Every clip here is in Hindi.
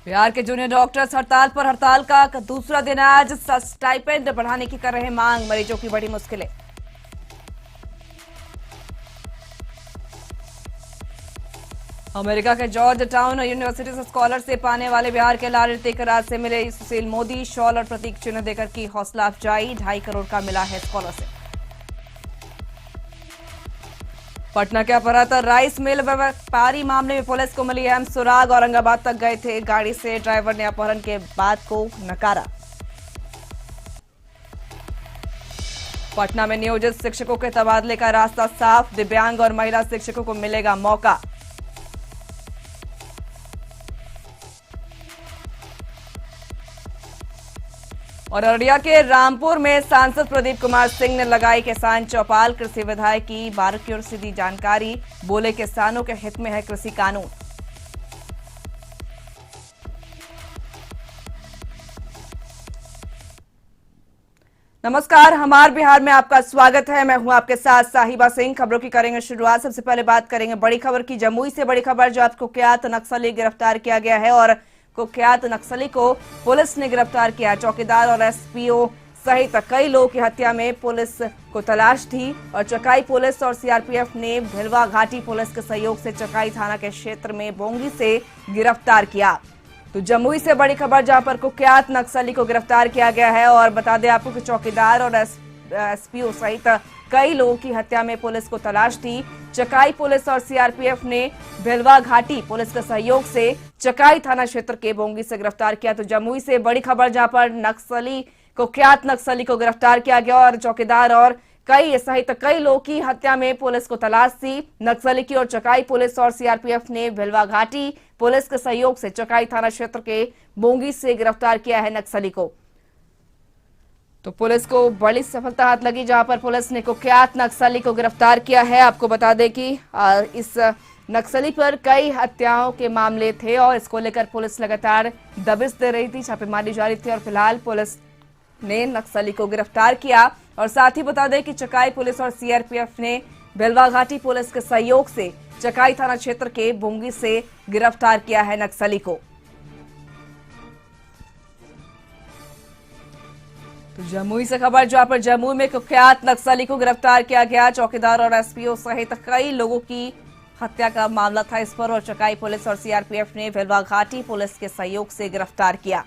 बिहार के जूनियर डॉक्टर्स हड़ताल पर। हड़ताल का दूसरा दिन आज। स्टाइपेंड बढ़ाने की कर रहे मांग। मरीजों की बड़ी मुश्किलें। अमेरिका के जॉर्ज टाउन यूनिवर्सिटी से स्कॉलरशिप पाने वाले बिहार के लाल ऋतिक राज से मिले सुशील मोदी। शॉल और प्रतीक चिन्ह देकर की हौसला अफजाई। 2.5 करोड़ का मिला है स्कॉलरशिप। पटना के अपहृत राइस मिल व्यापारी मामले में पुलिस को मिली अहम सुराग। औरंगाबाद तक गए थे गाड़ी से। ड्राइवर ने अपहरण के बाद को नकारा। पटना में नियोजित शिक्षकों के तबादले का रास्ता साफ। दिव्यांग और महिला शिक्षकों को मिलेगा मौका। और अररिया के रामपुर में सांसद प्रदीप कुमार सिंह ने लगाई किसान चौपाल। कृषि विधायक की बारीकियों से दी जानकारी। बोले किसानों के हित में है कृषि कानून। नमस्कार, हमार बिहार में आपका स्वागत है। मैं हूं आपके साथ साहिबा सिंह। खबरों की करेंगे शुरुआत। सबसे पहले बात करेंगे बड़ी खबर की। जमुई से बड़ी खबर, जो आपको कुख्यात नक्सली गिरफ्तार किया गया है और कुख्यात नक्सली को पुलिस ने गिरफ्तार किया। चौकीदार और एसपीओ सहित कई लोगों की हत्या में पुलिस को तलाश थी और चकाई पुलिस और सीआरपीएफ ने भिलवा घाटी पुलिस के सहयोग से चकाई थाना के क्षेत्र में बोंगी से गिरफ्तार किया। तो जमुई से बड़ी खबर, जहां पर कुख्यात नक्सली को गिरफ्तार किया गया है। और बता दें आपको कि चौकीदार और एसपीओ सहित कई लोगों की हत्या में पुलिस को तलाश थी। चकाई पुलिस और सीआरपीएफ ने भिलवा घाटी पुलिस के सहयोग से चकाई थाना क्षेत्र के बोंगी से गिरफ्तार किया। तो जमुई से बड़ी खबर, जहां पर नक्सली कुख्यात नक्सली को गिरफ्तार किया गया और चौकीदार और कई सहित कई लोगों की हत्या में पुलिस को तलाश थी। नक्सली की और चकाई पुलिस और सीआरपीएफ ने भिलवा घाटी पुलिस के सहयोग से चकाई थाना क्षेत्र के बोंगी से गिरफ्तार किया है नक्सली को। तो पुलिस को बड़ी सफलता हाथ लगी, जहां पर पुलिस ने कुख्यात नक्सली को गिरफ्तार किया है। आपको बता दें कि इस नक्सली पर कई हत्याओं के मामले थे और इसको लेकर पुलिस लगातार दबिश दे रही थी, छापेमारी जारी थी और फिलहाल पुलिस ने नक्सली को गिरफ्तार किया। और साथ ही बता दें कि चकाई पुलिस और सीआरपीएफ ने भिलवा घाटी पुलिस के सहयोग से चकाई थाना क्षेत्र के बोंगी से गिरफ्तार किया है नक्सली को। तो जमुई से खबर, जहां पर जमुई में कुख्यात नक्सली को गिरफ्तार किया गया। चौकीदार और एसपीओ सहित कई लोगों की हत्या का मामला था इस पर और चकाई पुलिस और सीआरपीएफ ने भिलवा घाटी पुलिस के सहयोग से गिरफ्तार किया।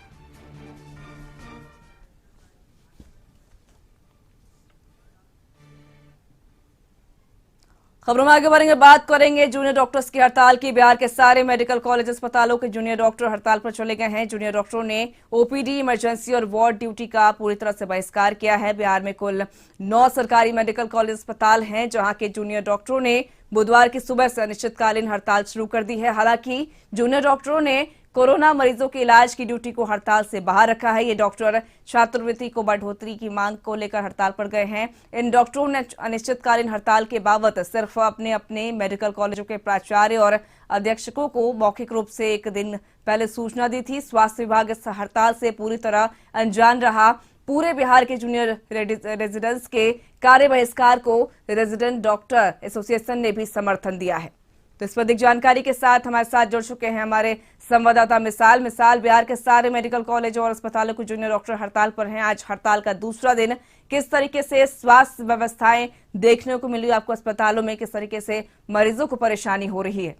खबरों में आगे बढ़ेंगे, बात करेंगे जूनियर डॉक्टर्स की हड़ताल की। बिहार के सारे मेडिकल कॉलेज अस्पतालों के जूनियर डॉक्टर हड़ताल पर चले गए हैं। जूनियर डॉक्टरों ने ओपीडी, इमरजेंसी और वार्ड ड्यूटी का पूरी तरह से बहिष्कार किया है। बिहार में कुल 9 सरकारी मेडिकल कॉलेज अस्पताल हैं, जहां के जूनियर डॉक्टरों ने बुधवार की सुबह से अनिश्चितकालीन हड़ताल शुरू कर दी है। हालांकि जूनियर डॉक्टरों ने कोरोना मरीजों के इलाज की ड्यूटी को हड़ताल से बाहर रखा है। ये डॉक्टर छात्रवृत्ति को बढ़ोतरी की मांग को लेकर हड़ताल पर गए हैं। इन डॉक्टरों ने अनिश्चितकालीन हड़ताल के बाबत सिर्फ अपने अपने मेडिकल कॉलेजों के प्राचार्य और अधीक्षकों को मौखिक रूप से एक दिन पहले सूचना दी थी। स्वास्थ्य विभाग इस हड़ताल से पूरी तरह अनजान रहा। पूरे बिहार के जूनियर रेजिडेंट्स के कार्य बहिष्कार को रेजिडेंट डॉक्टर एसोसिएशन ने भी समर्थन दिया है। तो इस पर अधिक जानकारी के साथ हमारे साथ जुड़ चुके हैं हमारे संवाददाता मिसाल। बिहार के सारे मेडिकल कॉलेज और अस्पतालों के जूनियर डॉक्टर हड़ताल पर हैं। आज हड़ताल का दूसरा दिन। किस तरीके से स्वास्थ्य व्यवस्थाएं देखने को मिली आपको अस्पतालों में? किस तरीके से मरीजों को परेशानी हो रही है?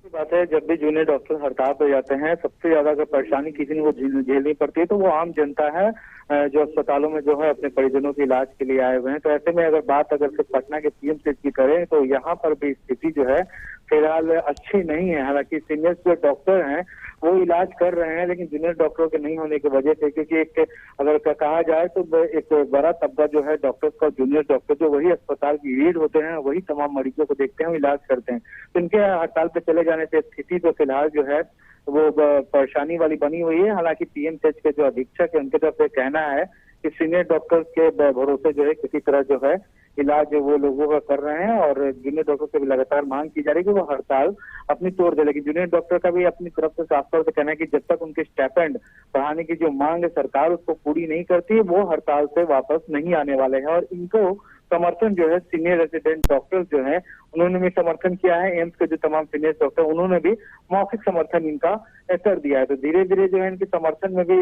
बात है, जब भी जूनियर डॉक्टर हड़ताल पर जाते हैं, सबसे ज्यादा अगर परेशानी किसी ने वो झेलनी पड़ती है तो वो आम जनता है, जो अस्पतालों में जो है अपने परिजनों के इलाज के लिए आए हुए हैं। तो ऐसे में अगर सिर्फ पटना के पीएमसीएच की करें तो यहाँ पर भी स्थिति जो है फिलहाल अच्छी नहीं है। हालांकि सीनियर जो डॉक्टर हैं वो इलाज कर रहे हैं, लेकिन जूनियर डॉक्टरों के नहीं होने की वजह से, क्योंकि एक अगर कहा जाए तो एक बड़ा तबका जो है डॉक्टर्स का, जूनियर डॉक्टर जो वही अस्पताल की रीढ़ होते हैं, वही तमाम मरीजों को देखते हैं, इलाज करते हैं। तो इनके हड़ताल पे चले जाने से स्थिति तो फिलहाल जो है वो परेशानी वाली बनी हुई है। हालांकि पीएमसीएच के जो अधीक्षक है उनके तरफ से कहना है कि सीनियर डॉक्टर के भरोसे जो है किसी तरह जो है इलाज वो लोगों का कर रहे हैं और जूनियर डॉक्टर से भी लगातार मांग की जा रही है कि वो हड़ताल अपनी तोड़ दे। लेकिन जूनियर डॉक्टर का भी अपनी तरफ से साफ तौर से कहना है कि जब तक उनके स्टाइपेंड बढ़ाने की जो मांग है सरकार उसको पूरी नहीं करती है, वो हड़ताल से वापस नहीं आने वाले हैं और इनको समर्थन जो है सीनियर रेजिडेंट डॉक्टर्स जो है उन्होंने भी समर्थन किया है। एम्स के जो तमाम सीनियर डॉक्टर उन्होंने भी मौखिक समर्थन इनका कर दिया है। तो धीरे धीरे जो है इनके समर्थन में भी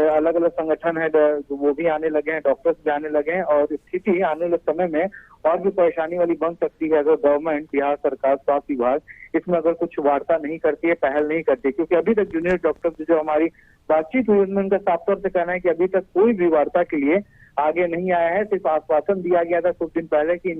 अलग अलग संगठन है वो भी आने लगे हैं, डॉक्टर्स भी आने लगे हैं और स्थिति आने वाले समय में और भी परेशानी वाली बन सकती है अगर गवर्नमेंट, बिहार सरकार, स्वास्थ्य विभाग इसमें अगर कुछ वार्ता नहीं करती है, पहल नहीं करती। क्योंकि अभी तक जूनियर डॉक्टर जो हमारी बातचीत हुई उनमें उनका साफ तौर से कहना है कि अभी तक कोई भी वार्ता के लिए आगे नहीं आया है। सिर्फ आश्वासन दिया गया था कुछ दिन पहले कि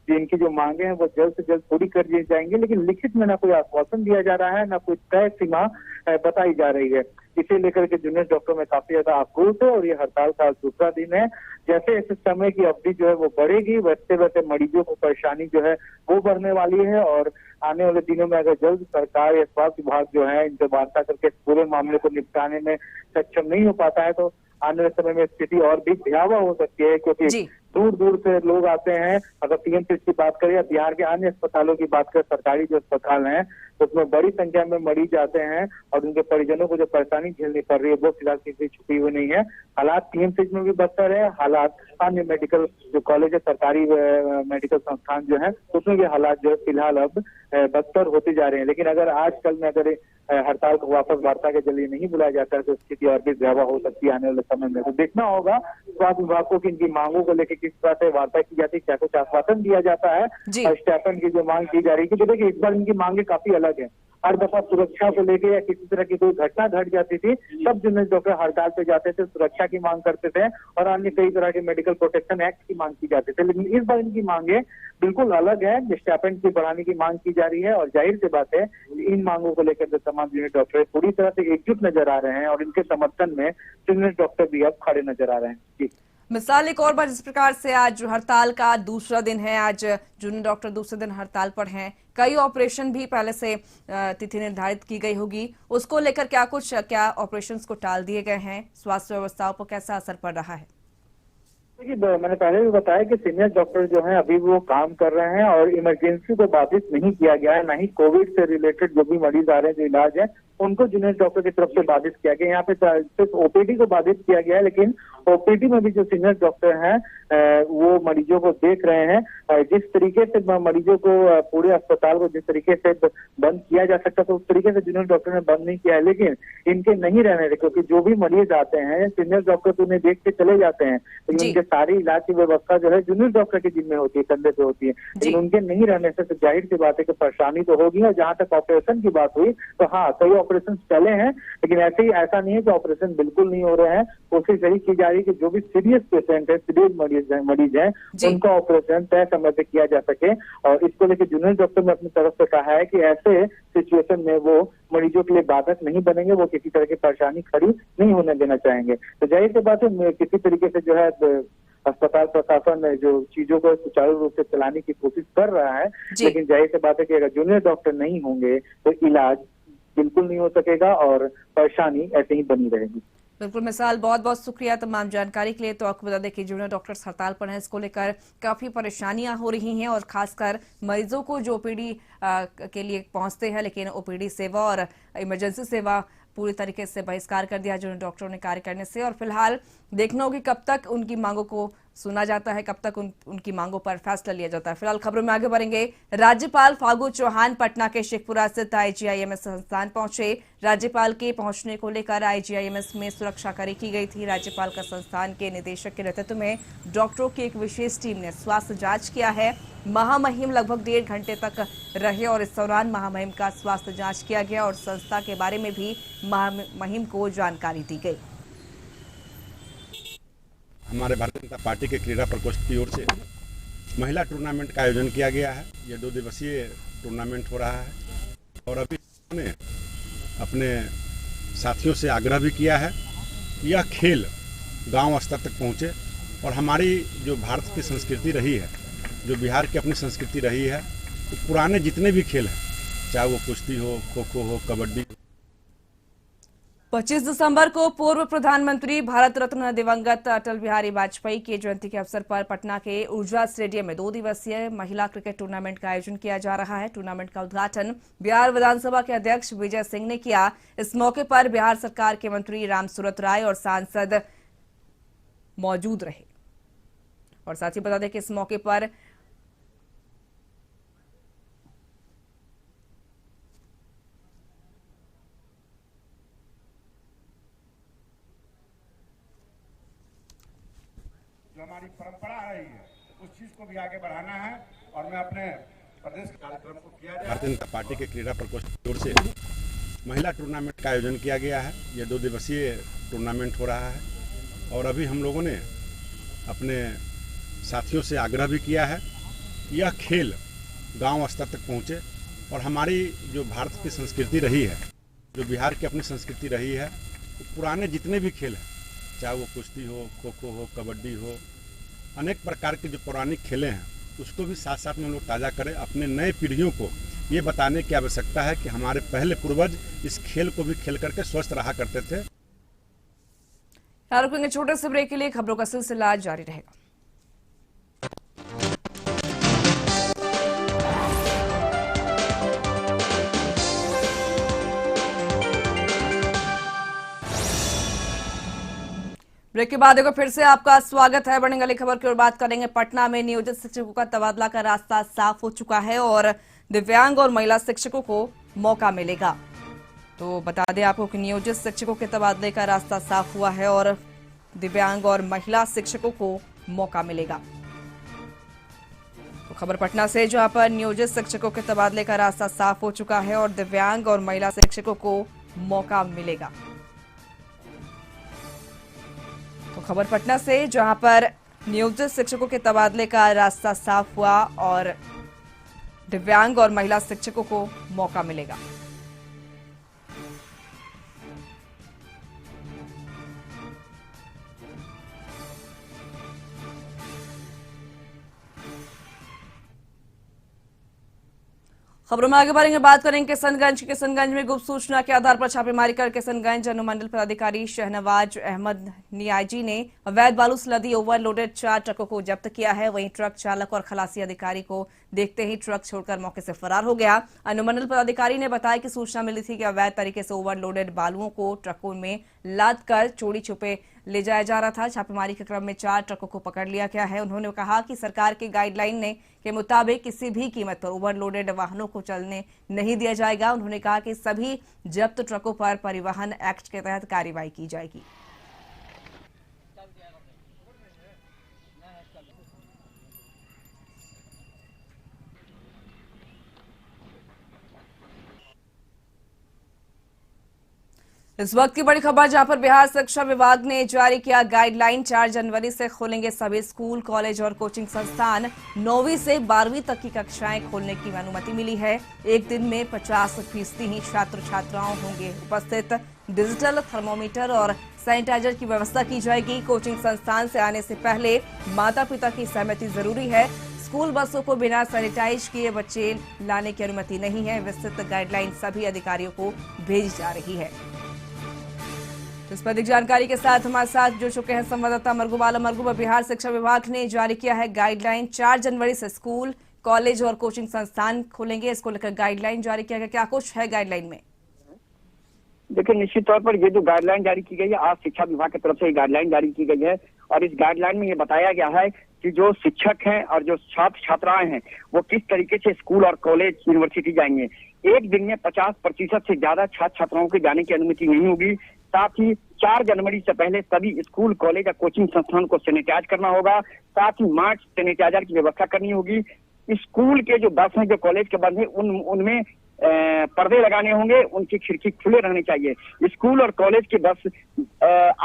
इनकी जो मांगे हैं वो जल्द से जल्द पूरी कर दी जाएंगी, लेकिन लिखित में ना कोई आश्वासन दिया जा रहा है, ना कोई तय सीमा बताई जा रही है। इसे लेकर के जूनियर डॉक्टर में काफी ज्यादा आक्रोश है और ये हड़ताल का दूसरा दिन है। जैसे जैसे समय की अवधि जो है वो बढ़ेगी वैसे वैसे मरीजों को परेशानी जो है वो बढ़ने वाली है और आने वाले दिनों में अगर जल्द सरकार या स्वास्थ्य विभाग जो है इनसे वार्ता करके पूरे मामले को निपटाने में सक्षम नहीं हो पाता है तो आने वाले समय में स्थिति और भी भयावह हो सकती है। क्योंकि दूर दूर से लोग आते हैं। अगर पीएमसीएच की बात करें या बिहार के अन्य अस्पतालों की बात करें, सरकारी जो अस्पताल हैं तो उसमें बड़ी संख्या में मरीज आते हैं और उनके परिजनों को जो परेशानी झेलनी पड़ रही है वो फिलहाल किसी छुपी हुई नहीं है। हालात पीएमसीएच में भी बदतर है, हालात अन्य मेडिकल जो कॉलेज है, सरकारी मेडिकल संस्थान जो है उसमें भी हालात जो है फिलहाल अब बदतर होते जा रहे हैं। लेकिन अगर आजकल में अगर हड़ताल को वापस वार्ता के जरिए नहीं बुलाया जाता है तो स्थिति और भी भयावह हो सकती है आने वाले समय में। तो देखना होगा स्वास्थ्य विभाग को कि इनकी मांगों को लेकर किस तरह से वार्ता की जाती है, क्या कुछ आश्वासन दिया जाता है और स्टाइपेंड की जो मांग की जा रही है। क्योंकि देखिए इस बार इनकी मांगे काफी अलग है। हर दफा सुरक्षा को लेके या किसी तरह की कोई घटना घट जाती थी तब जूनियर डॉक्टर हड़ताल पे जाते थे, सुरक्षा की मांग करते थे और अन्य कई तरह के मेडिकल प्रोटेक्शन एक्ट की मांग की जाती थी। लेकिन इस बार इनकी मांगे बिल्कुल अलग है। स्टाइपेंड की बढ़ाने की मांग की जा रही है और जाहिर सी बात है इन मांगों को लेकर जो तमाम जूनियर डॉक्टर पूरी तरह से एकजुट नजर आ रहे हैं और इनके समर्थन में जूनियर डॉक्टर भी अब खड़े नजर आ रहे हैं। जी मिसाल एक और बार जिस प्रकार से आज हड़ताल का दूसरा दिन है, आज जूनियर डॉक्टर दूसरे दिन हड़ताल पर हैं, कई ऑपरेशन भी पहले से तिथि निर्धारित की गई होगी, उसको लेकर क्या ऑपरेशंस को टाल दिए गए हैं, स्वास्थ्य व्यवस्थाओं पर कैसा असर पड़ रहा है? देखिए मैंने पहले भी बताया कि सीनियर डॉक्टर जो हैं अभी वो काम कर रहे हैं और इमरजेंसी को बाधित नहीं किया गया है, ना ही कोविड से रिलेटेड जो भी मरीज आ रहे हैं जो इलाज है उनको जूनियर डॉक्टर की तरफ से बाधित किया गया। यहाँ पे सिर्फ ओपीडी को बाधित किया गया है, लेकिन ओपीडी में भी जो सीनियर डॉक्टर हैं वो मरीजों को देख रहे हैं। जिस तरीके से मरीजों को पूरे अस्पताल को जिस तरीके से बंद किया जा सकता था उस तरीके से जूनियर डॉक्टर ने बंद नहीं किया है, लेकिन इनके नहीं रहने थे क्योंकि जो भी मरीज आते हैं सीनियर डॉक्टर तो उन्हें देख के चले जाते हैं, लेकिन उनके सारी इलाज की व्यवस्था जो है जूनियर डॉक्टर के जिम्मे होती है, कंधे पे होती है। लेकिन उनके नहीं रहने से तो जाहिर सी बात है कि परेशानी तो होगी। और जहां तक ऑपरेशन की बात हुई तो हाँ कई ऑपरेशन चले हैं, लेकिन ऐसा नहीं है कि ऑपरेशन बिल्कुल नहीं हो रहे हैं। कोशिश यही की जा रही है कि जो भी सीरियस पेशेंट है, सीरियस मरीज है उनका ऑपरेशन तय समय पे किया जा सके। और इसको लेकर जूनियर डॉक्टर ने अपनी तरफ से कहा है कि ऐसे सिचुएशन में वो मरीजों के लिए बाधक नहीं बनेंगे, वो किसी तरह की परेशानी खड़ी नहीं होने देना चाहेंगे। तो जाहिर सी बात है किसी तरीके से जो है अस्पताल प्रशासन जो चीजों को सुचारू रूप से चलाने की कोशिश कर रहा है, लेकिन जाहिर सी बात है कि अगर जूनियर डॉक्टर नहीं होंगे तो इलाज बिल्कुल नहीं हो सकेगा और परेशानी ऐसे ही बनी रहेगी। बिल्कुल मिसाल, बहुत बहुत शुक्रिया तमाम जानकारी के लिए। तो आपको बता दें कि जूनियर डॉक्टर्स हड़ताल पर हैं, इसको लेकर काफी परेशानियां हो रही हैं और खासकर मरीजों को जो ओपीडी के लिए पहुंचते हैं, लेकिन ओपीडी सेवा और इमरजेंसी सेवा पूरी तरीके से बहिष्कार कर दिया जूनियर डॉक्टरों ने कार्य करने से। और फिलहाल देखना होगी कब तक उनकी मांगों को सुना जाता है, कब तक उनकी मांगों पर फैसला लिया जाता है। फिलहाल खबरों में आगे बढ़ेंगे। राज्यपाल फागू चौहान पटना के शेखपुरा स्थित आईजीआईएमएस संस्थान पहुंचे। राज्यपाल के पहुंचने को लेकर आईजीआईएमएस में सुरक्षा कड़ी की गई थी। राज्यपाल का संस्थान के निदेशक के नेतृत्व में डॉक्टरों की एक विशेष टीम ने स्वास्थ्य जांच किया है। महामहिम लगभग 1.5 घंटे तक रहे और इस दौरान महामहिम का स्वास्थ्य जांच किया गया और संस्था के बारे में भी महामहिम को जानकारी दी गई। हमारे भारतीय जनता पार्टी के क्रीड़ा प्रकोष्ठ की ओर से महिला टूर्नामेंट का आयोजन किया गया है। ये 2 दिवसीय टूर्नामेंट हो रहा है और अभी उन्होंने अपने साथियों से आग्रह भी किया है कि यह खेल गांव स्तर तक पहुंचे और हमारी जो भारत की संस्कृति रही है, जो बिहार की अपनी संस्कृति रही है, तो पुराने जितने भी खेल हैं, चाहे वो कुश्ती हो, खो खो हो, कबड्डी। 25 दिसंबर को पूर्व प्रधानमंत्री भारत रत्न दिवंगत अटल बिहारी वाजपेयी की जयंती के अवसर पर पटना के ऊर्जा स्टेडियम में 2 दिवसीय महिला क्रिकेट टूर्नामेंट का आयोजन किया जा रहा है। टूर्नामेंट का उद्घाटन बिहार विधानसभा के अध्यक्ष विजय सिंह ने किया। इस मौके पर बिहार सरकार के मंत्री रामसूरत राय और सांसद मौजूद रहे। और साथ ही बता दें कि इस मौके पर जो हमारी परंपरा रही है उस चीज को भी आगे बढ़ाना है। और मैं अपने प्रदेश के कार्यक्रम को किया जाए। भारतीय जनता पार्टी के क्रीड़ा प्रकोष्ठ की ओर से महिला टूर्नामेंट का आयोजन किया गया है। ये 2 दिवसीय टूर्नामेंट हो रहा है और अभी हम लोगों ने अपने साथियों से आग्रह भी किया है कि यह खेल गांव स्तर तक पहुंचे और हमारी जो भारत की संस्कृति रही है, जो बिहार की अपनी संस्कृति रही है, तो पुराने जितने भी खेल हैं, चाहे वो कुश्ती हो, खो खो हो, कबड्डी हो, अनेक प्रकार के जो पौराणिक खेले हैं उसको भी साथ साथ में हम लोग ताज़ा करें। अपने नए पीढ़ियों को ये बताने की आवश्यकता है कि हमारे पहले पूर्वज इस खेल को भी खेल करके स्वस्थ रहा करते थे। रुकेंगे छोटे से ब्रेक के लिए, खबरों का सिलसिला जारी रहेगा। ब्रेक के बाद एक बार फिर से आपका स्वागत है। बढ़ेंगे अगली खबर की ओर बात करेंगे। पटना में नियोजित शिक्षकों का तबादला का रास्ता साफ हो चुका है और दिव्यांग और महिला शिक्षकों को मौका मिलेगा। तो बता दें आपको कि नियोजित शिक्षकों के तबादले का रास्ता साफ हुआ है और दिव्यांग और महिला शिक्षकों को मौका मिलेगा। तो खबर पटना से, जहां पर नियोजित शिक्षकों के तबादले का रास्ता साफ हो चुका है और दिव्यांग और महिला शिक्षकों को मौका मिलेगा। तो खबर पटना से, जहां पर नियोजित शिक्षकों के तबादले का रास्ता साफ हुआ और दिव्यांग और महिला शिक्षकों को मौका मिलेगा। खबरों में आगे बढ़ेंगे, बात करेंगे किशनगंज में गुप्त सूचना के आधार पर छापेमारी कर किशनगंज अनुमंडल पदाधिकारी शहनवाज अहमद नियाजी ने अवैध बालू से लदी ओवरलोडेड 4 ट्रकों को जब्त किया है। वहीं ट्रक चालक और खलासी अधिकारी को देखते ही ट्रक छोड़कर मौके से फरार हो गया। अनुमंडल पदाधिकारी ने बताया कि सूचना मिली थी कि अवैध तरीके से ओवरलोडेड बालुओं को ट्रकों में लाद कर चोरी छुपे ले जाया जा रहा था। छापेमारी के क्रम में 4 ट्रकों को पकड़ लिया गया है। उन्होंने कहा कि सरकार के गाइडलाइन के मुताबिक किसी भी कीमत पर ओवरलोडेड वाहनों को चलने नहीं दिया जाएगा। उन्होंने कहा कि सभी जब्त ट्रकों पर परिवहन एक्ट के तहत कार्रवाई की जाएगी। इस वक्त की बड़ी खबर, जहां पर बिहार शिक्षा विभाग ने जारी किया गाइडलाइन। 4 जनवरी से खोलेंगे सभी स्कूल, कॉलेज और कोचिंग संस्थान। 9वीं से 12वीं तक की कक्षाएं खोलने की अनुमति मिली है। एक दिन में 50% ही छात्र छात्राओं होंगे उपस्थित। डिजिटल थर्मोमीटर और सैनिटाइजर की व्यवस्था की जाएगी। कोचिंग संस्थान से आने से पहले माता पिता की सहमति जरूरी है। स्कूल बसों को बिना सैनिटाइज किए बच्चे लाने की अनुमति नहीं है। विस्तृत गाइडलाइन सभी अधिकारियों को भेजी जा रही है। तो इस पर अधिक जानकारी के साथ हमारे साथ जुड़ चुके हैं संवाददाता मरगूब आलम। मरगूब, बिहार शिक्षा विभाग ने जारी किया है गाइडलाइन। 4 जनवरी से स्कूल, कॉलेज और कोचिंग संस्थान खोलेंगे। इसको लेकर गाइडलाइन जारी किया गया, क्या कुछ है गाइडलाइन में? देखिए, निश्चित तौर पर ये जो गाइडलाइन जारी की गई है, आज शिक्षा विभाग की तरफ से गाइडलाइन जारी की गई है और इस गाइडलाइन में ये बताया गया है कि जो शिक्षक हैं और जो छात्र छात्राएं हैं वो किस तरीके से स्कूल और कॉलेज यूनिवर्सिटी जाएंगे। एक दिन में 50% से ज्यादा छात्र छात्राओं के जाने की अनुमति नहीं होगी। साथ ही 4 जनवरी से पहले सभी स्कूल, कॉलेज या कोचिंग संस्थान को सैनिटाइज करना होगा। साथ ही मास्क, सैनिटाइजर की व्यवस्था करनी होगी। स्कूल के जो बस हैं, जो कॉलेज के बस हैं, उनमें पर्दे लगाने होंगे, उनकी खिड़की खुले रहने चाहिए। स्कूल और कॉलेज के बस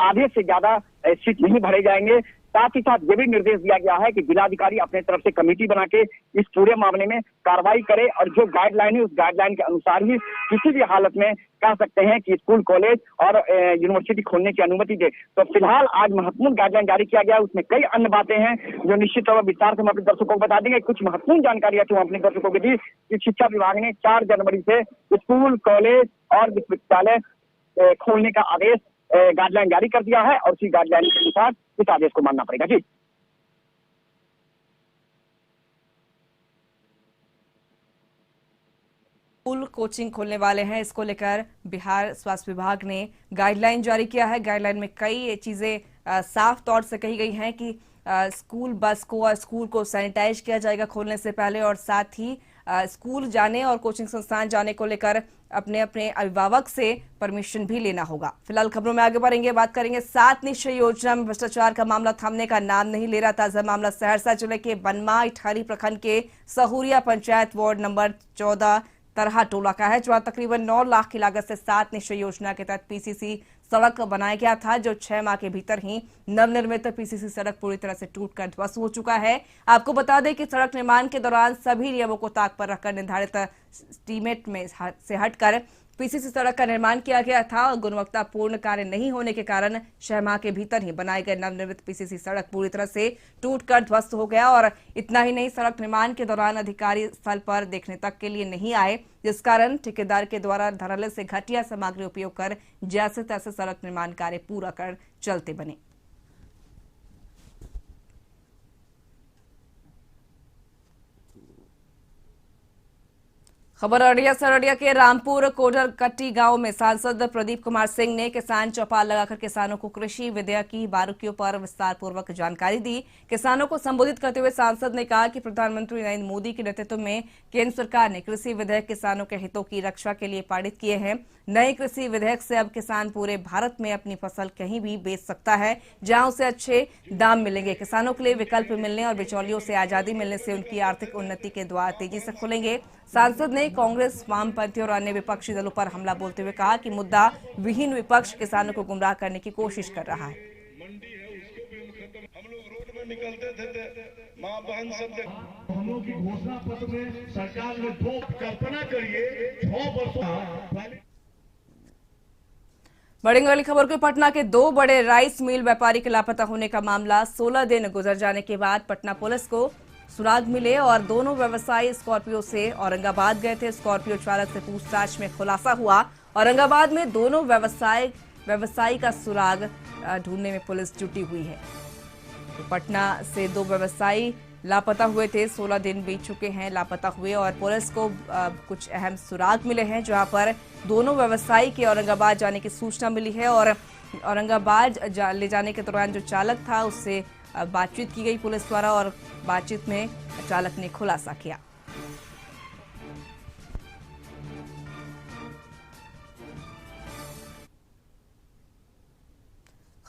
आधे से ज्यादा सीट नहीं भरे जाएंगे। साथ ही साथ ये भी निर्देश दिया गया है कि जिलाधिकारी अपने तरफ से कमेटी बना के इस पूरे मामले में कार्रवाई करे और जो गाइडलाइन है उस गाइडलाइन के अनुसार ही किसी भी हालत में कह सकते हैं कि स्कूल, कॉलेज और यूनिवर्सिटी खोलने की अनुमति दे। तो फिलहाल आज महत्वपूर्ण गाइडलाइन जारी किया गया, उसमें कई अन्य बातें हैं जो निश्चित तौर पर विस्तार से हम अपने दर्शकों को बता देंगे। कुछ महत्वपूर्ण जानकारी है अपने दर्शकों को दी कि शिक्षा विभाग ने 4 जनवरी से स्कूल, कॉलेज और विश्वविद्यालय खोलने का आदेश गाइडलाइन जारी कर दिया है और उसी गाइडलाइन के अनुसार इस आदेश को मानना पड़ेगा। जी, स्कूल, कोचिंग खोलने वाले हैं, इसको लेकर बिहार स्वास्थ्य विभाग ने गाइडलाइन जारी किया है। गाइडलाइन में कई चीजें साफ तौर से कही गई हैं कि स्कूल बस को और स्कूल को सैनिटाइज किया जाएगा खोलने से पहले, और साथ ही स्कूल जाने और कोचिंग संस्थान जाने को लेकर अपने अपने अभिभावक से परमिशन भी लेना होगा। फिलहाल खबरों में आगे बढ़ेंगे, बात करेंगे 7 निश्चय योजना में भ्रष्टाचार का मामला थमने का नाम नहीं ले रहा। ताजा मामला सहरसा जिले के बनमाई ठारी प्रखंड के सहूरिया पंचायत वार्ड नंबर 14 तरहा टोला का है, जहां तकरीबन 9 लाख की लागत से 7 निश्चय योजना के तहत पीसीसी सड़क बनाया गया था, जो 6 माह के भीतर ही नवनिर्मित पीसीसी सड़क पूरी तरह से टूटकर ध्वस्त हो चुका है। आपको बता दें कि सड़क निर्माण के दौरान सभी नियमों को ताक पर रखकर निर्धारित एस्टीमेट में से हटकर पीसीसी सड़क का निर्माण किया गया था, और गुणवत्तापूर्ण कार्य नहीं होने के कारण 6 माह के भीतर ही बनाए गए नवनिर्मित पीसीसी सड़क पूरी तरह से टूटकर ध्वस्त हो गया। और इतना ही नहीं, सड़क निर्माण के दौरान अधिकारी स्थल पर देखने तक के लिए नहीं आए, जिस कारण ठेकेदार के द्वारा धड़ल्ले से घटिया सामग्री उपयोग कर जैसे तैसे सड़क निर्माण कार्य पूरा कर चलते बने। खबर अररिया से। अररिया के रामपुर कोडरकट्टी गांव में सांसद प्रदीप कुमार सिंह ने किसान चौपाल लगाकर किसानों को कृषि विधेयक की बारीकियों पर विस्तार पूर्वक जानकारी दी। किसानों को संबोधित करते हुए सांसद ने कहा कि प्रधानमंत्री नरेंद्र मोदी के नेतृत्व में केंद्र सरकार ने कृषि विधेयक किसानों के हितों की रक्षा के लिए पारित किए हैं। नए कृषि विधेयक से अब किसान पूरे भारत में अपनी फसल कहीं भी बेच सकता है, जहां उसे अच्छे दाम मिलेंगे। किसानों के लिए विकल्प मिलने और बिचौलियों से आजादी मिलने से उनकी आर्थिक उन्नति के द्वार तेजी से खुलेंगे। सांसद ने कांग्रेस, वामपंथी और अन्य विपक्षी दलों पर हमला बोलते हुए कहा कि मुद्दा विहीन विपक्ष किसानों को गुमराह करने की कोशिश कर रहा है। मंडी है उसको भी खत्म, हम लोग रोड में निकलते थे, माँ बहन सब हम लोग की घोषणा पत्र में सरकार ने 2 कल्पना करिए 6 वर्षों। बढ़ेंगे वाली खबर को। पटना के 2 बड़े राइस मिल व्यापारी के लापता होने का मामला 16 दिन गुजर जाने के बाद पटना पुलिस को सुराग मिले और दोनों व्यवसायी स्कॉर्पियो से औरंगाबाद गए थे। स्कॉर्पियो चालक से पूछताछ में खुलासा हुआ, औरंगाबाद में दोनों व्यवसायी का सुराग ढूंढने में पुलिस जुटी हुई है। तो पटना से 2 व्यवसायी लापता हुए थे, 16 दिन बीत चुके हैं लापता हुए, और पुलिस को कुछ अहम सुराग मिले हैं, जहां पर दोनों व्यवसायी के औरंगाबाद जाने की सूचना मिली है। और औरंगाबाद ले जाने के दौरान जो चालक था उससे बातचीत की गई पुलिस द्वारा, और बातचीत में चालक ने खुलासा किया।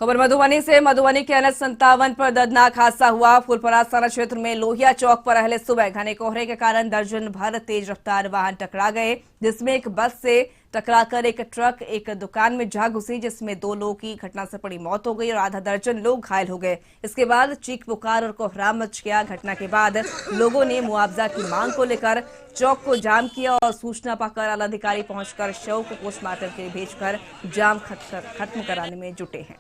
खबर मधुबनी से। मधुबनी के NH 57 पर दर्दनाक हादसा हुआ। फुलपरास थाना क्षेत्र में लोहिया चौक पर अहले सुबह घने कोहरे के कारण दर्जन भर तेज रफ्तार वाहन टकरा गए, जिसमें एक बस से टकराकर एक ट्रक एक दुकान में जा घुसी, जिसमें 2 लोगों की घटना से पड़ी मौत हो गई और आधा दर्जन लोग घायल हो गए। इसके बाद चीख पुकार और कोहराम मच गया। घटना के बाद लोगों ने मुआवजा की मांग को लेकर चौक को जाम किया और सूचना पाकर आलाधिकारी पहुंचकर शव को पोस्टमार्टम के लिए भेजकर जाम खत्म कराने में जुटे हैं।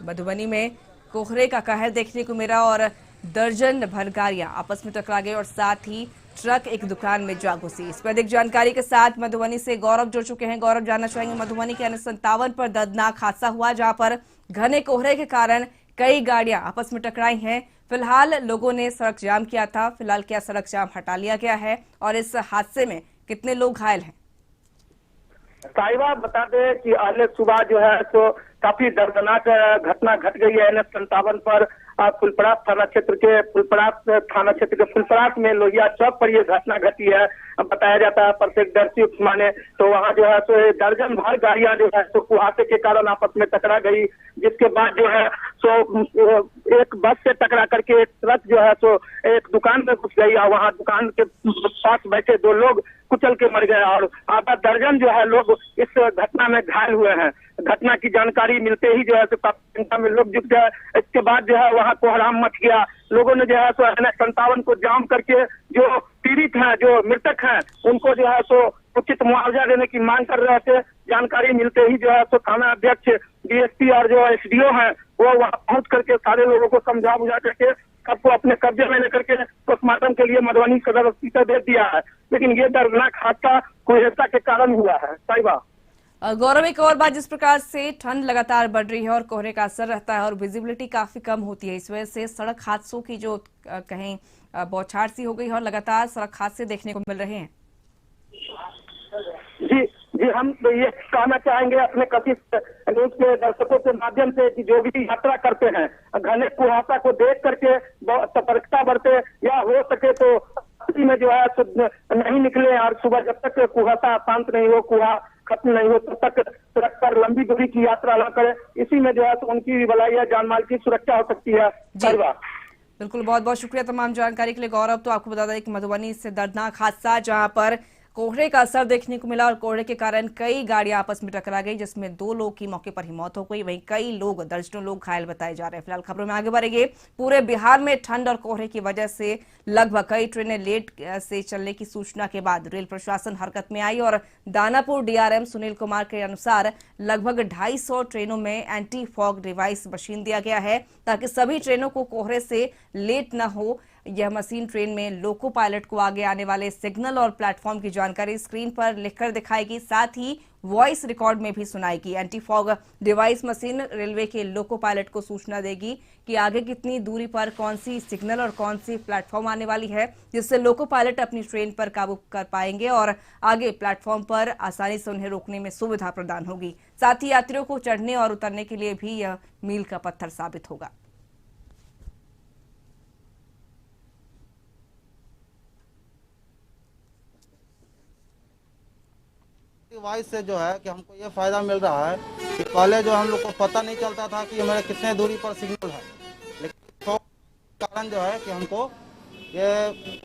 मधुबनी में कोहरे का कहर देखने को मिला और दर्जन भर गाड़ियां आपस में टकरा गई और साथ ही ट्रक एक दुकान में जा घुसी। इस पर अधिक जानकारी के साथ मधुबनी से गौरव जुड़ चुके हैं। गौरव, जानना चाहेंगे मधुबनी के NH 57 पर दर्दनाक हादसा हुआ, जहां पर घने कोहरे के कारण कई गाड़ियां आपस में टकराई हैं। फिलहाल लोगों ने सड़क जाम किया था, फिलहाल क्या सड़क जाम हटा लिया गया है और इस हादसे में कितने लोग घायल हैं? साहिबा बता दें कि आज सुबह जो है तो काफी दर्दनाक घटना घट गई है NH 57 पर। फुलपरास थाना क्षेत्र के फुलपरास में लोहिया चौक पर ये घटना घटी है। बताया जाता है प्रत्यक्षदर्शी माने तो वहाँ जो है तो दर्जन भर गाड़ियां जो है तो कुहासे के कारण आपस में टकरा गई, जिसके बाद जो है तो एक बस से टकरा करके एक ट्रक जो है तो एक दुकान में घुस गई और वहाँ दुकान के पास बैठे 2 लोग कुचल के मर गए और आधा दर्जन जो है लोग इस घटना में घायल हुए हैं। घटना की जानकारी मिलते ही जो है तो काफी संख्या में लोग जुट गए। इसके बाद जो है वहाँ कोहराम मच गया। लोगों ने जो है तो NH 57 को जाम करके जो पीड़ित हैं, जो मृतक हैं, उनको जो है तो उचित मुआवजा देने की मांग कर रहे थे। जानकारी मिलते ही जो है तो थाना अध्यक्ष, DSP और जो SDO हैं वो वहाँ पहुंच करके सारे लोगों को समझा बुझा करके सबको अपने कब्जे में लेकर के पोस्टमार्टम के लिए मधुबनी सदर अस्पताल भेज दिया है। लेकिन ये दर्दनाक हादसा कुहेसा के कारण हुआ है। साहिबा गौरव, एक और बात, जिस प्रकार से ठंड लगातार बढ़ रही है और कोहरे का असर रहता है और विजिबिलिटी काफी कम होती है, इस वजह से सड़क हादसों की जो कहीं बौछार सी हो गई है और लगातार सड़क हादसे देखने को मिल रहे हैं। जी, हम ये कहना चाहेंगे अपने कथित न्यूज के दर्शकों के माध्यम से कि जो भी यात्रा करते हैं घने कुहासा को देख करके सतर्कता बरते, या हो सके तो रात्रि में जो है नहीं निकले, और सुबह जब तक कुहासा शांत नहीं हो, कुहा खत्म नहीं हो, तब तक सड़क पर लंबी दूरी की यात्रा न करें। इसी में जो है तो उनकी भी भलाई या जान माल की सुरक्षा हो सकती है। बिल्कुल, बहुत बहुत शुक्रिया तमाम जानकारी के लिए गौरव। तो आपको बता दें कि मधुबनी से दर्दनाक हादसा जहां पर कोहरे का असर देखने को मिला और कोहरे के कारण कई गाड़ियां आपस में टकरा गई, जिसमें 2 लोग की मौके पर ही मौत हो गई। वहीं कई लोग, दर्जनों लोग घायल बताए जा रहे हैं। फिलहाल खबरों में आगे बढ़ेंगे। पूरे बिहार में ठंड और कोहरे की वजह से लगभग कई ट्रेनें लेट से चलने की सूचना के बाद रेल प्रशासन हरकत में आई और दानापुर डीआरएम सुनील कुमार के अनुसार लगभग 250 ट्रेनों में एंटी फॉग डिवाइस मशीन दिया गया है ताकि सभी ट्रेनों को कोहरे से लेट न हो। यह मशीन ट्रेन में लोको पायलट को आगे आने वाले सिग्नल और प्लेटफॉर्म की जानकारी स्क्रीन पर लिखकर दिखाएगी, साथ ही वॉइस रिकॉर्ड में भी सुनाएगी। Anti fog device machine railway के लोको पायलट को सूचना देगी कि आगे कितनी दूरी पर कौन सी सिग्नल और कौन सी प्लेटफॉर्म आने वाली है, जिससे लोको पायलट अपनी ट्रेन पर काबू कर पाएंगे और आगे प्लेटफॉर्म पर आसानी से उन्हें रोकने में सुविधा प्रदान होगी। साथ ही यात्रियों को चढ़ने और उतरने के लिए भी यह मील का पत्थर साबित होगा। डिवाइस से जो है कि हमको ये फायदा मिल रहा है कि पहले जो हम लोग को पता नहीं चलता था कि हमारे कितने दूरी पर सिग्नल है, लेकिन तो कारण जो है कि हमको ये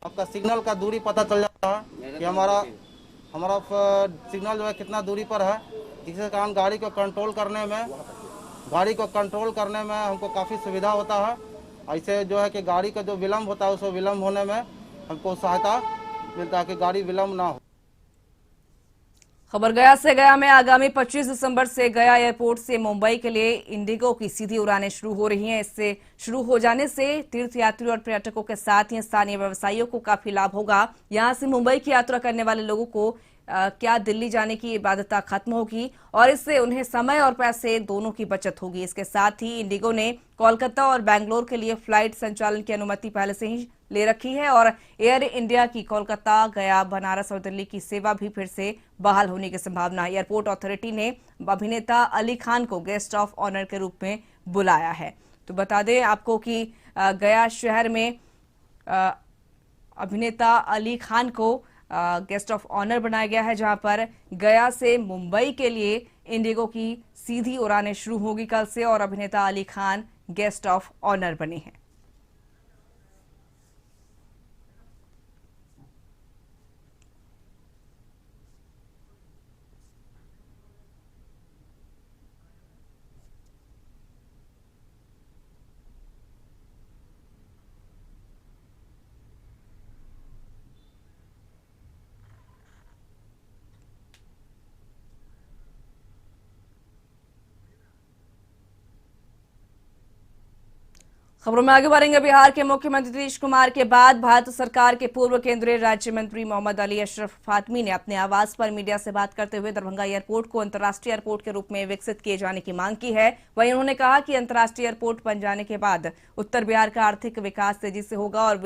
आपका सिग्नल का दूरी पता चल जाता है कि हमारा सिग्नल जो है कितना दूरी पर है, जिसके कारण गाड़ी को कंट्रोल करने में हमको काफ़ी सुविधा होता है। ऐसे जो है कि गाड़ी का जो विलम्ब होता है उसको विलम्ब होने में हमको सहायता मिलता है कि गाड़ी विलम्ब ना हो। खबर गया से गया में आगामी 25 दिसंबर से गया एयरपोर्ट से मुंबई के लिए इंडिगो की सीधी उड़ानें शुरू हो रही हैं। इससे शुरू हो जाने से तीर्थयात्री और पर्यटकों के साथ ही स्थानीय व्यवसायियों को काफी लाभ होगा। यहां से मुंबई की यात्रा करने वाले लोगों को क्या दिल्ली जाने की बाध्यता खत्म होगी और इससे उन्हें समय और पैसे दोनों की बचत होगी। इसके साथ ही इंडिगो ने कोलकाता और बेंगलोर के लिए फ्लाइट संचालन की अनुमति पहले से ही ले रखी है और एयर इंडिया की कोलकाता, गया, बनारस और दिल्ली की सेवा भी फिर से बहाल होने की संभावना है। एयरपोर्ट अथॉरिटी ने अभिनेता अली खान को गेस्ट ऑफ ऑनर के रूप में बुलाया है। तो बता दें आपको कि गया शहर में अभिनेता अली खान को गेस्ट ऑफ ऑनर बनाया गया है, जहां पर गया से मुंबई के लिए इंडिगो की सीधी उड़ानें शुरू होगी कल से और अभिनेता Ali Khan guest of honour बने हैं। खबरों में आगे बढ़ेंगे। बिहार के मुख्यमंत्री नीतीश कुमार के बाद भारत सरकार के पूर्व केंद्रीय राज्य मंत्री मोहम्मद अली अशरफ फातमी ने अपने आवास पर मीडिया से बात करते हुए दरभंगा एयरपोर्ट को अंतर्राष्ट्रीय एयरपोर्ट के रूप में विकसित किए जाने की मांग की है। वहीं उन्होंने कहा कि अंतर्राष्ट्रीय एयरपोर्ट बन जाने के बाद उत्तर बिहार का आर्थिक विकास तेजी से होगा और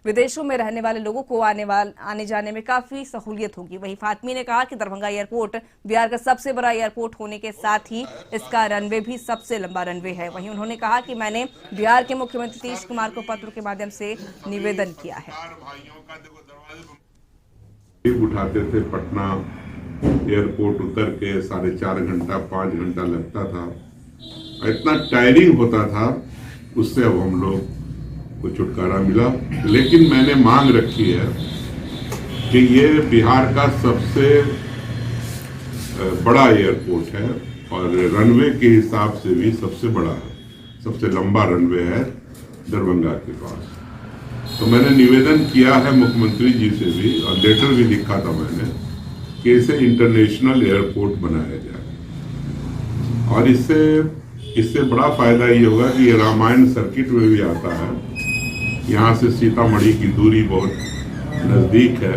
विदेशों में रहने वाले लोगों को आने जाने में काफी सहूलियत होगी। वहीं फातमी ने कहा कि दरभंगा एयरपोर्ट बिहार का सबसे बड़ा एयरपोर्ट होने के साथ ही इसका रनवे भी सबसे लंबा रनवे है। वहीं उन्होंने कहा कि मैंने बिहार के मुख्यमंत्री नीतीश कुमार को पत्र के माध्यम से निवेदन किया है। उठाते थे पटना एयरपोर्ट उतर के 4.5 घंटा 5 घंटा लगता था, इतना टायरिंग होता था, उससे अब हम लोग को छुटकारा मिला। लेकिन मैंने मांग रखी है कि ये बिहार का सबसे बड़ा एयरपोर्ट है और रनवे के हिसाब से भी सबसे बड़ा है, सबसे लंबा रनवे है दरभंगा के पास। तो मैंने निवेदन किया है मुख्यमंत्री जी से भी और लेटर भी लिखा था मैंने कि इसे इंटरनेशनल एयरपोर्ट बनाया जाए और इससे बड़ा फायदा ये होगा कि ये रामायण सर्किट में भी आता है। यहाँ से सीतामढ़ी की दूरी बहुत नजदीक है।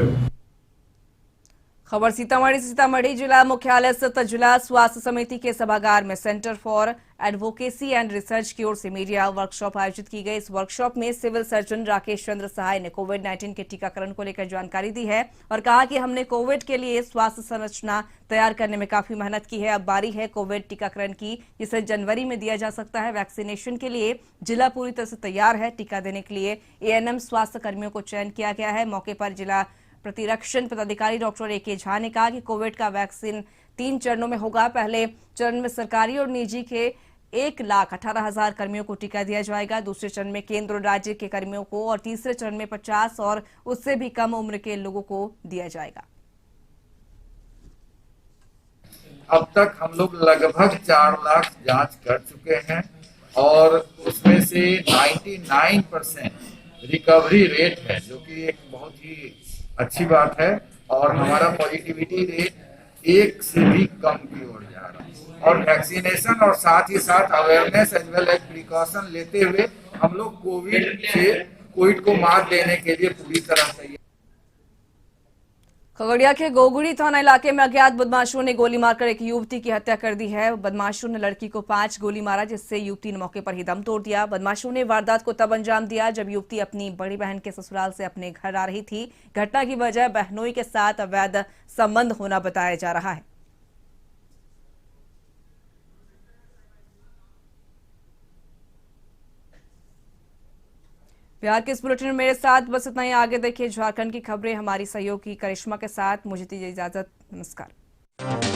खबर सीतामढ़ी से। सीतामढ़ी जिला मुख्यालय स्थित जिला स्वास्थ्य समिति के सभागार में centre for advocacy and research की ओर से मीडिया वर्कशॉप आयोजित की गई। इस वर्कशॉप में सिविल सर्जन राकेश चंद्र सहाय ने कोविड-19 के टीकाकरण को लेकर जानकारी दी है और कहा कि हमने कोविड के लिए स्वास्थ्य संरचना तैयार करने में काफी मेहनत की है। अब बारी है कोविड टीकाकरण की, जिसे जनवरी में दिया जा सकता है। वैक्सीनेशन के लिए जिला पूरी तरह से तैयार है। टीका देने के लिए एएनएम स्वास्थ्य कर्मियों को चयन किया गया है। मौके पर जिला प्रतिरक्षण पदाधिकारी डॉक्टर ए.के. झा ने कहा कि कोविड का वैक्सीन 3 चरणों में होगा। पहले चरण में सरकारी और निजी के 1,18,000 कर्मियों को टीका दिया जाएगा। दूसरे चरण में केंद्र और राज्य के कर्मियों को और तीसरे चरण में 50 और उससे भी कम उम्र के लोगों को दिया जाएगा। अब तक हम लोग लगभग 4 लाख जांच कर चुके हैं और उसमें से 99% रिकवरी रेट है, जो कि एक बहुत ही अच्छी बात है। और हमारा पॉजिटिविटी रेट 1 से भी कम की ओर जा रहा है। और वैक्सीनेशन और साथ ही साथ awareness as well as precaution लेते हुए हम लोग कोविड को मात देने के लिए पूरी तरह तैयार। खगड़िया के गोगुड़ी थाना इलाके में अज्ञात बदमाशों ने गोली मारकर एक युवती की हत्या कर दी है। बदमाशों ने लड़की को 5 गोली मारा, जिससे युवती ने मौके पर ही दम तोड़ दिया। बदमाशों ने वारदात को तब अंजाम दिया जब युवती अपनी बड़ी बहन के ससुराल से अपने घर आ रही थी। घटना की वजह बहनोई के साथ अवैध संबंध होना बताया जा रहा है। बिहार के इस बुलेटिन में मेरे साथ बस इतना ही। आगे देखिए झारखंड की खबरें हमारी सहयोगी करिश्मा के साथ। मुझे दीजिए इजाजत। नमस्कार।